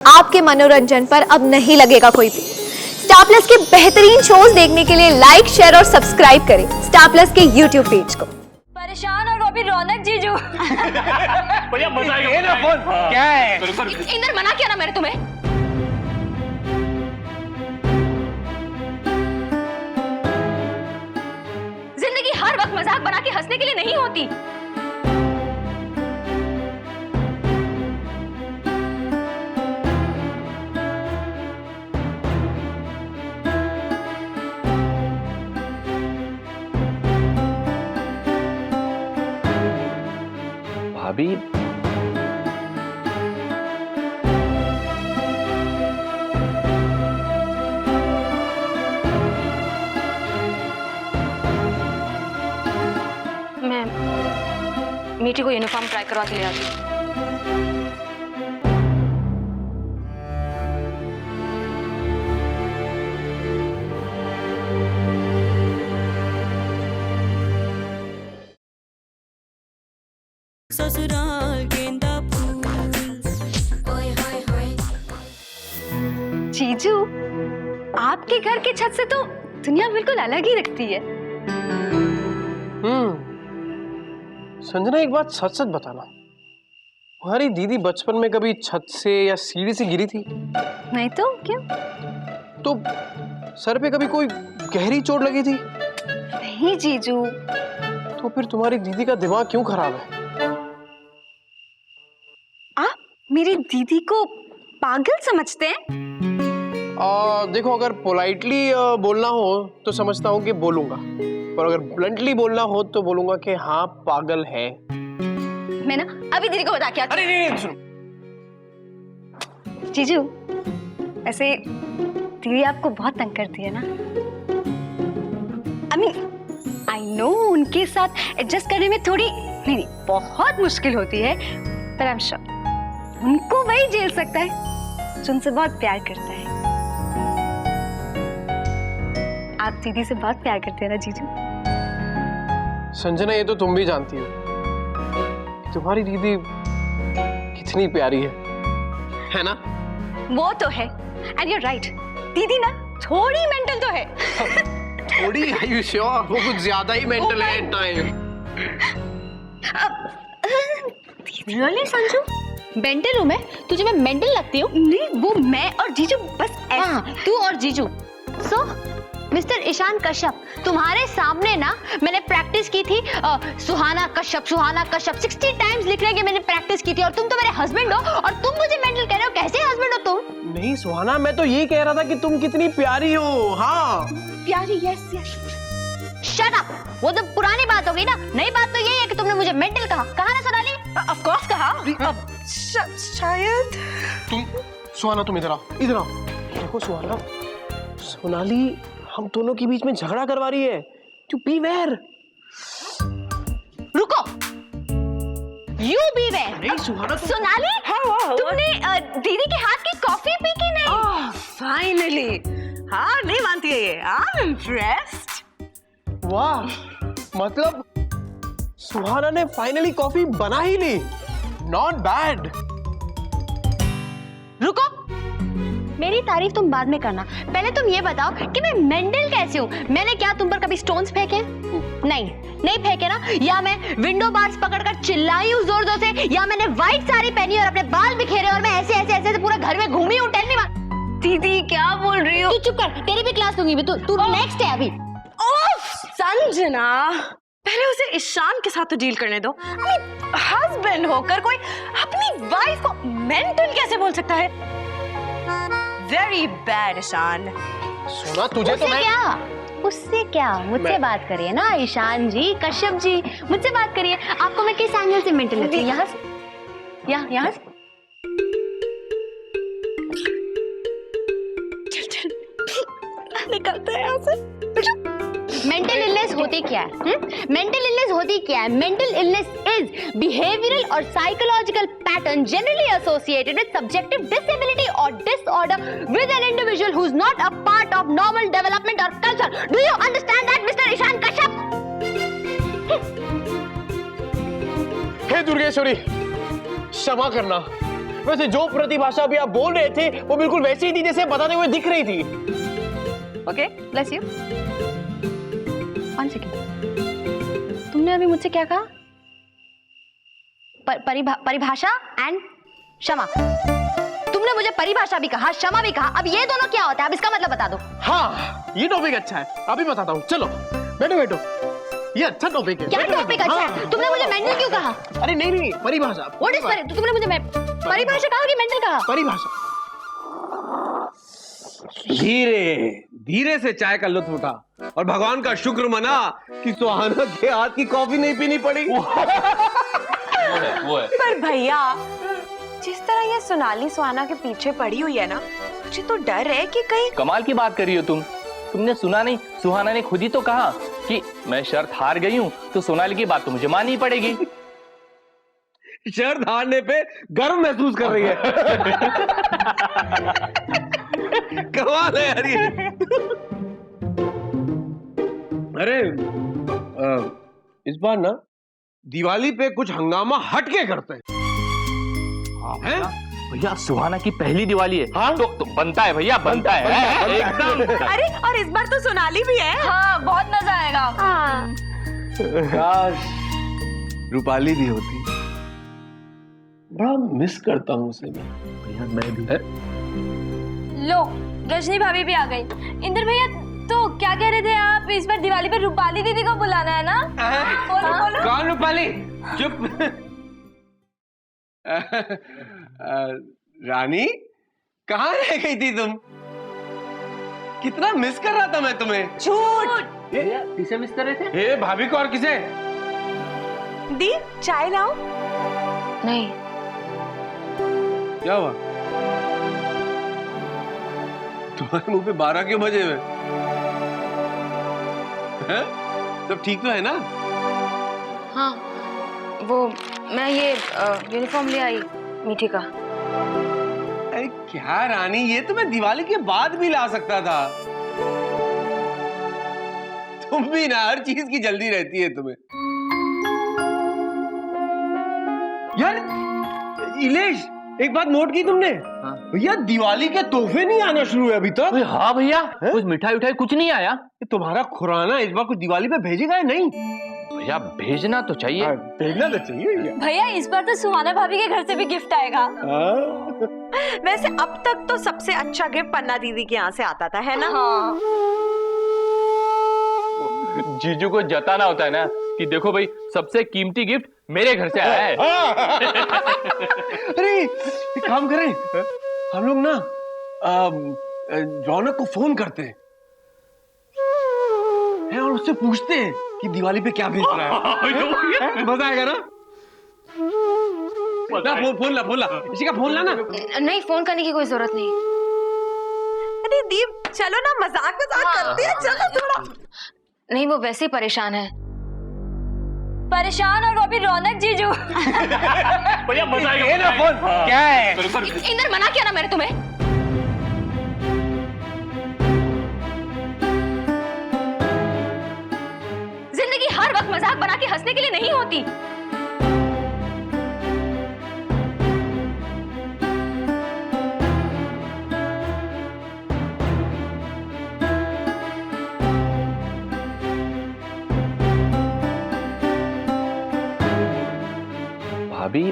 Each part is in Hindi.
आपके मनोरंजन पर अब नहीं लगेगा कोई भी। स्टार प्लस के बेहतरीन शोज देखने के लिए लाइक, शेयर और सब्सक्राइब करें स्टार प्लस के यूट्यूब पेज को। परेशान और वो भी रौनक जीजू। भैया मजा आएगा। ये ना फोन क्या है? इंदर मना किया ना मैंने तुम्हें। जिंदगी हर वक्त मजाक बना के हंसने के लिए नहीं होती। भाभी मैं मीठी को यूनिफॉर्म ट्राई करवा के ले आती हूँ। ससुराल गेंदा फूल। जीजू, आपके घर की छत से तो दुनिया बिल्कुल अलग ही दिखती है। संजना, एक बात सच सच बताना, तुम्हारी दीदी बचपन में कभी छत से या सीढ़ी से गिरी थी? नहीं तो क्यों? तो सर पे कभी कोई गहरी चोट लगी थी? नहीं जीजू। तो फिर तुम्हारी दीदी का दिमाग क्यों खराब है? आप मेरी दीदी को पागल समझते हैं? देखो, अगर पोलाइटली बोलना हो तो समझता हूँ कि बोलूंगा, पर अगर ब्लंटली बोलना हो तो बोलूंगा कि हाँ, पागल है। मैं ना अभी दीदी को बता के आती हूँ। अरे नहीं, सुनो। जीजू, ऐसे दीदी आपको बहुत तंग करती है ना? आई नो उनके साथ एडजस्ट करने में थोड़ी नहीं बहुत मुश्किल होती है, पर आई एम श्योर उनको वही झेल सकता है जो उनसे बहुत प्यार करता है। आप दीदी से बहुत प्यार करते हैं ना जीजू? संजना, ये तो तुम भी जानती हो कि तुम्हारी दीदी कितनी प्यारी है ना? वो तो है, एंड यू आर राइट, दीदी ना थोड़ी मेंटल तो है। थोड़ी? Are you sure? वो कुछ ज्यादा ही मेंटल है at time. Really Sanju? Mental हूँ मैं? तुझे मैं मेंटल लगती हूँ? नहीं, वो मैं और जीजू बस ऐसे। तू और जीजू। सो मिस्टर ईशान कश्यप, तुम्हारे सामने ना मैंने प्रैक्टिस की थी सुहाना कश्यप 60 टाइम्स लिखने की मैंने प्रैक्टिस की थी, और तुम तो मेरे हस्बैंड हो और तुम मुझे मेंटल कह रहे हो? कैसे हस्बैंड हो तुम? नहीं सुहाना, मैं तो ये कह रहा था कि तुम कितनी प्यारी हो। हाँ, प्यारी, यस यस। शट अप, वो तो पुरानी बात हो गई ना। नई बात तो यही है कि तुमने मुझे मेंटल कहा ना सोनाली? ऑफ कोर्स कहा। शायद तुम सुहाना, तुम इधर आओ, इधर आओ। देखो सुहाना, सोनाली हम दोनों के बीच में झगड़ा करवा रही है। To beware. रुको, यू बी वेयर। नहीं सुहाना, सोनाली, तुमने दीदी के हाथ की कॉफी पी की नहीं? फाइनली। हाँ, नहीं मानती है ये। I am impressed. वाह, मतलब सुहाना ने फाइनली कॉफी बना ही ली। Not bad. रुको, मेरी तारीफ तुम बाद में करना, पहले तुम ये बताओ कि मैं मेंटल कैसे हूँ? मैंने क्या तुम पर कभी स्टोन्स फेंके? नहीं फेंके ना? या मैं विंडो बार्स पकड़कर चिल्लाई हूँ जोर जोर से, या मैंने व्हाइट साड़ी पहनी और अपने बाल बिखेरे और मैं ऐसे पूरा घर में घूमी हूँ? Tell me. दीदी क्या बोल रही हो? तू चुप कर, तेरी भी क्लास लूंगी। तू नेक्स्ट है अभी। संजना, पहले उसे ईशान के साथ तो डील करने दो। हस्बैंड होकर कोई अपनी वाइफ को मेंटल कैसे बोल सकता है? Very bad Ishaan. सुना, तुझे तो मैं उससे क्या मुझसे बात करिए ना ईशान जी, कश्यप जी, मुझसे बात करिए। आपको मैं किस एंगल से मेंटल लगती हूँ? यहाँ से निकलते हैं यहाँ से। मेंटल इलनेस होती क्या है? मेंटल इलनेस होती क्या है? मेंटल इलनेस इज बिहेवियरल और psychological pattern generally associated with subjective disability और disorder with an individual who is not a part of normal development और culture. Do you understand that mister Ishaan Kashyap? हे दुर्गेश्वरी, क्षमा करना, वैसे जो प्रतिभाषा भी आप बोल रहे थे वो बिल्कुल वैसी ही थी जैसे बताते हुए दिख रही थी। Okay, bless you. 1 सेकेंड, तुमने अभी मुझसे क्या कहा? परिभाषा एंड क्षमा। तुमने मुझे परिभाषा भी कहा, क्षमा भी कहा। अब ये दोनों क्या होता है? अब इसका मतलब बता दो। हाँ, ये टॉपिक अच्छा है, अभी बताता हूँ। चलो बैठो बैठो, ये अच्छा टॉपिक है। क्या टॉपिक अच्छा है? तुमने मुझे मेंटल क्यों कहा? अरे नहीं नहीं, परिभाषा। व्हाट इज तुमने मुझे परिभाषा कहा कि मेंटल कहा? परिभाषा। धीरे धीरे से चाय का लुत्फ उठा और भगवान का शुक्र मना कि सुहाना के हाथ की कॉफी नहीं पीनी पड़ी। वो है। पर भैया, जिस तरह ये सोनाली सुहाना के पीछे पड़ी हुई है ना, मुझे तो डर है कि कहीं। कमाल की बात कर रही हो तुमने सुना नहीं? सुहाना ने खुद ही तो कहा कि मैं शर्त हार गई हूं तो सोनाली की बात तो मुझे माननी पड़ेगी। शर्त हारने पे गर्व महसूस कर रही है। कमाल है यार ये। अरे इस बार ना दिवाली पे कुछ हंगामा हटके करते हैं। हैं? भैया सुहाना की पहली दिवाली है। हाँ? तो बनता है भैया, बनता है एकदम। अरे और इस बार तो सोनाली भी है। हाँ, बहुत मजा आएगा। हाँ। काश रूपाली भी होती, बड़ा मिस करता हूँ उसे मैं। भैया मैं भी। लो, रजनी भाभी भी आ गई। इंद्र भैया, तो क्या कह रहे थे आप? इस बार दिवाली पे रूपाली दीदी को बुलाना है ना? बोलो बोलो। कौन रूपाली? चुप। रानी, कहाँ रह गई थी तुम? कितना मिस कर रहा था मैं तुम्हें। झूठ। किसे मिस कर रहे थे? हे भाभी को और किसे? दी, चाय लाओ। नहीं, क्या हुआ? तुम्हारे मुंह पे 12 क्यों बजे हुए? हैं? सब ठीक तो है ना? हाँ, वो मैं ये यूनिफॉर्म ले आई मीठी का। अरे क्या रानी, ये तो मैं दिवाली के बाद भी ला सकता था। तुम भी ना हर चीज की जल्दी रहती है तुम्हें। यार इलेश, एक बात नोट की तुमने? भैया दिवाली के तोहफे नहीं आना शुरू हुए अभी तक। हाँ भैया, कुछ मिठाई उठाई कुछ नहीं आया। तुम्हारा खुराना इस बार कुछ दिवाली पे भेजेगा या नहीं? भैया भेजना तो चाहिए। भेजना तो चाहिए भैया। भैया, इस बार तो सुहाना भाभी के घर से भी गिफ्ट आएगा। वैसे अब तक तो सबसे अच्छा गिफ्ट पन्ना दीदी के यहाँ से आता था, है ना? हाँ। जीजू को जताना होता है ना कि देखो भाई, सबसे कीमती गिफ्ट मेरे घर से आया है। अरे एक काम करें, हम लोग ना रौनक को फोन करते हैं और उससे पूछते हैं कि दिवाली पे क्या भेज रहा है। मजा आएगा ना? फोन ला इसी का फोन ला ना। नहीं, फोन करने की कोई जरूरत नहीं। अरे दीप, चलो ना, मजाक करते हैं, चलो थोड़ा। नहीं, वो वैसे ही परेशान है। परेशान, और वो भी रौनक जीजू। भैया मजा आएगा ना। फोन क्या है? इंद्र, मना किया ना मैंने तुम्हें। जिंदगी हर वक्त मजाक बना के हंसने के लिए नहीं होती। भाभी,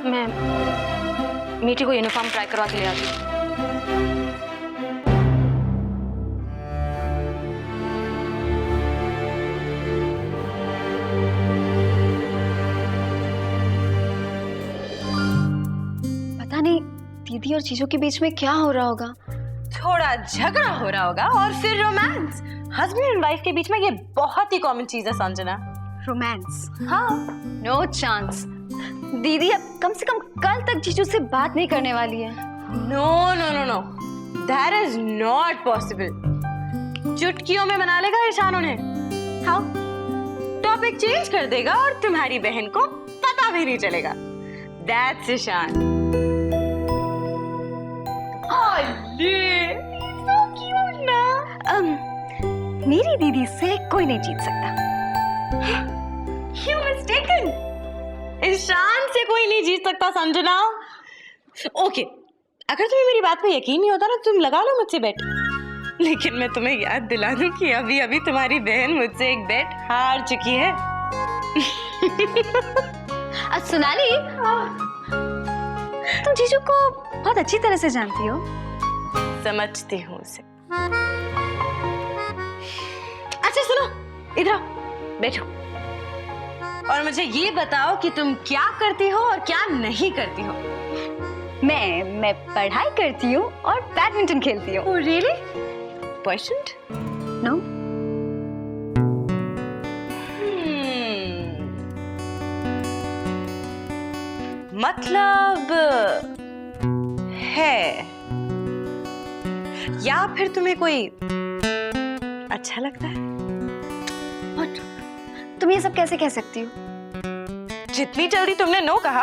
मैं मीठी को यूनिफॉर्म ट्राई करवा के ले आती हूँ। पता नहीं दीदी और जीजू के बीच में क्या हो रहा होगा। थोड़ा झगड़ा हो रहा होगा और फिर रोमांस। हस्बैंड एंड वाइफ के बीच में ये बहुत ही कॉमन चीज है संजना। रोमांस? हाँ। No chance. दीदी अब कम से कम कल तक जीजू से बात नहीं करने वाली है। No no no no, that is not possible. चुटकियों में बना लेगा ईशान उन्हें। हाउ? टॉपिक चेंज कर देगा और तुम्हारी बहन को पता भी नहीं चलेगा। दैट्स ईशान। मेरी दीदी से कोई नहीं जीत सकता। You mistaken. ईशान से कोई नहीं जीत सकता संजना। ओके, अगर तुम्हें मेरी बात पे यकीन नहीं होता ना, तुम लगा लो मुझसे बेट। लेकिन मैं तुम्हें याद दिला दूं कि अभी अभी तुम्हारी बहन मुझसे एक बेट हार चुकी है। सोनाली, तुम जीजू को बहुत अच्छी तरह से जानती हो। समझती हूँ उसे। अच्छा सुनो, इधर आओ, बैठो और मुझे ये बताओ कि तुम क्या करती हो और क्या नहीं करती हो। मैं पढ़ाई करती हूँ और बैडमिंटन खेलती हूँ। Oh really? Patient? नो, मतलब है, या फिर तुम्हें कोई अच्छा लगता है? तुम ये सब कैसे कह सकती हो? जितनी जल्दी तुमने नो कहा,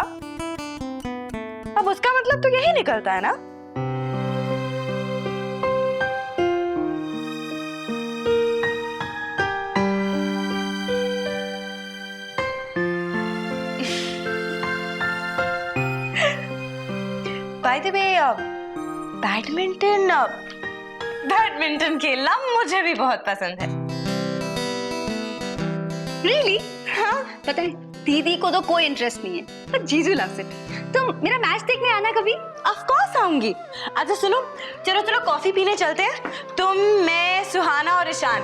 अब उसका मतलब तो यही निकलता है ना। बाय द वे, बैडमिंटन खेलना मुझे भी बहुत पसंद है। रियली? हाँ, पता है दीदी को तो कोई इंटरेस्ट नहीं है, पर जीजू लव्स इट। तुम मेरा मैच देखने आना कभी? ऑफ कोर्स आऊंगी। अच्छा सुनो, चलो कॉफी पीने चलते हैं, तुम, मैं, सुहाना और Ishaan.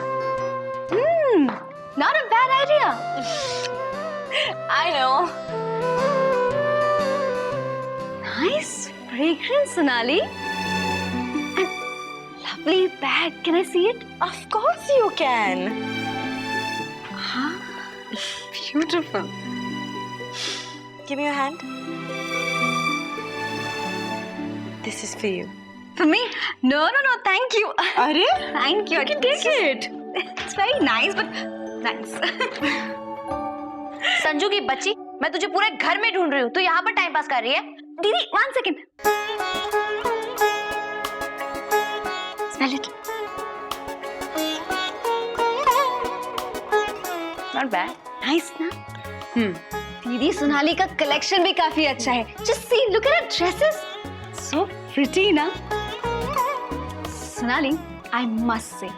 Not a bad idea. I know. Nice fragrance, Sonali. Lovely bag. Can I see it? Of course you can. Beautiful. Give me your hand. This is for you. For me? No. Thank you. अरे? Thank you. You can take it. It's very nice, but thanks. Sanju की बच्ची, मैं तुझे पूरे घर में ढूंढ रही हूँ, तू यहाँ पर टाइम पास कर रही है। दीदी, 1 second. Smell it. Not bad. Nice ना? दीदी, सोनाली का कलेक्शन भी काफी अच्छा है। Just see, look at her dresses. So pretty ना? सोनाली, I must say,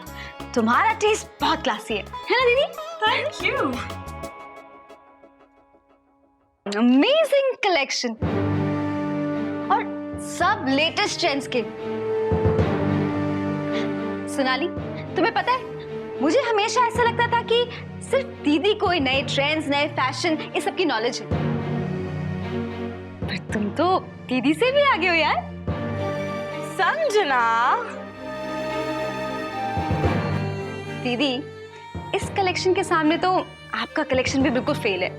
तुम्हारा टेस्ट बहुत क्लासी है ना दीदी? Thank you. Amazing collection. और सब लेटेस्ट ट्रेंड्स के। सोनाली, तुम्हें पता है, मुझे हमेशा ऐसा लगता था कि सिर्फ दीदी को नए ट्रेंड्स, नए फैशन, इस सब की नॉलेज है, पर तुम तो दीदी से भी आगे हो यार। संजना, दीदी, इस कलेक्शन के सामने तो आपका कलेक्शन भी बिल्कुल फेल है।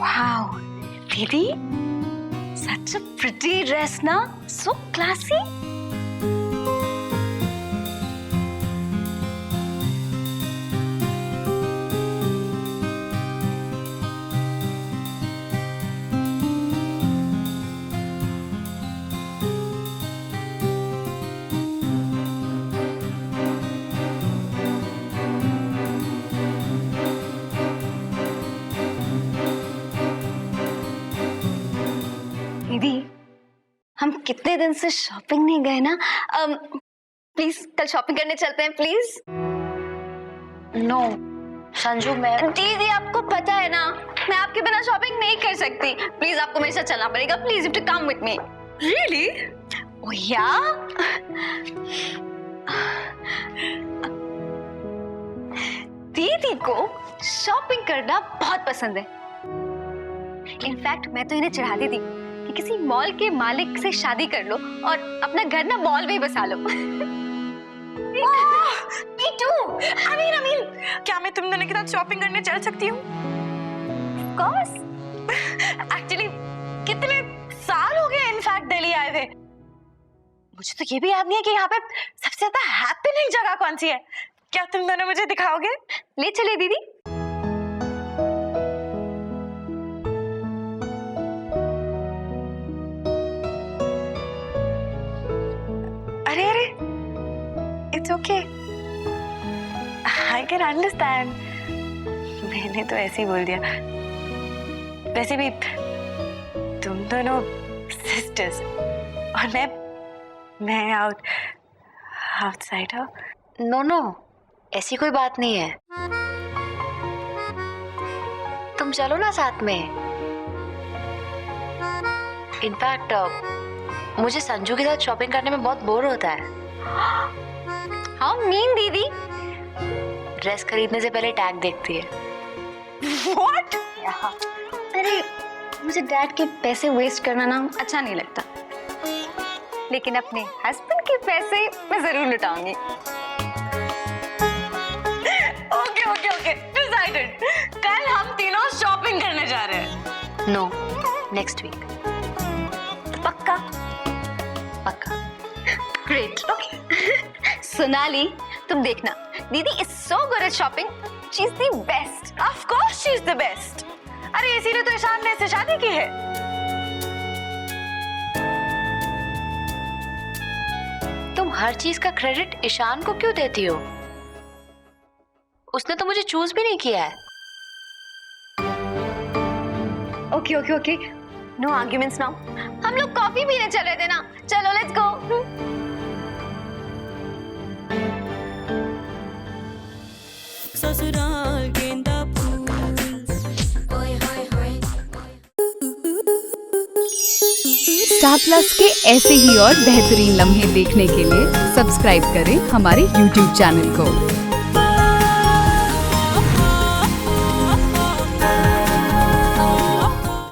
Wow, दीदी, such a pretty dress ना, so classy. दीदी, हम कितने दिन से शॉपिंग नहीं गए ना। प्लीज कल शॉपिंग करने चलते हैं प्लीज। नो संजू, मैं दीदी, आपको पता है ना, मैं आपके बिना शॉपिंग नहीं कर सकती। प्लीज आपको मेरे साथ चलना पड़ेगा। Please you too come with me. really? Oh yeah? दीदी को शॉपिंग करना बहुत पसंद है। इनफैक्ट मैं तो इन्हें चढ़ाती थी कि किसी मॉल के मालिक से शादी कर लो और अपना घर ना मॉल में ही बसा लो। Me too. I mean, क्या मैं तुम दोनों के साथ शॉपिंग करने चल सकती हूँ? Of course. Actually, कितने साल हो गए इनफैक्ट दिल्ली आए थे। मुझे तो ये भी याद नहीं है कि यहाँ पे सबसे ज्यादा हैपनिंग जगह कौन सी है। क्या तुम दोनों मुझे दिखाओगे? ले चले दीदी। Okay, I can understand. मैंने तो ऐसे ही बोल दिया। वैसे भी तुम दोनों सिस्टर्स और मैं आउटसाइडर। नो नो, ऐसी कोई बात नहीं है। तुम चलो ना साथ में। इनफैक्ट मुझे संजू के साथ शॉपिंग करने में बहुत बोर होता है। हाउ मीन दीदी? ड्रेस खरीदने से पहले टैग देखती है। व्हाट? अरे मुझे डैड के पैसे वेस्ट करना ना अच्छा नहीं लगता, लेकिन अपने हस्बैंड के पैसे मैं जरूर लुटाऊंगी। Okay okay okay, decided. कल हम तीनों शॉपिंग करने जा रहे हैं। No, next week. पक्का? पक्का। ग्रेट। ओके। सोनाली, तुम देखना, दीदी is so good at shopping. She is the best. Of course she is the best. अरे इसीलिए तो ईशान ने इससे शादी की है। तुम हर चीज का क्रेडिट ईशान को क्यों देती हो? उसने तो मुझे चूज भी नहीं किया है। Okay okay okay, no arguments now. हम लोग कॉफी पीने चले थे ना, चलो लेट्स गो। ससुराल गेंदा स्टार प्लस के ऐसे ही और बेहतरीन लम्हे देखने के लिए सब्सक्राइब करें हमारे YouTube चैनल को।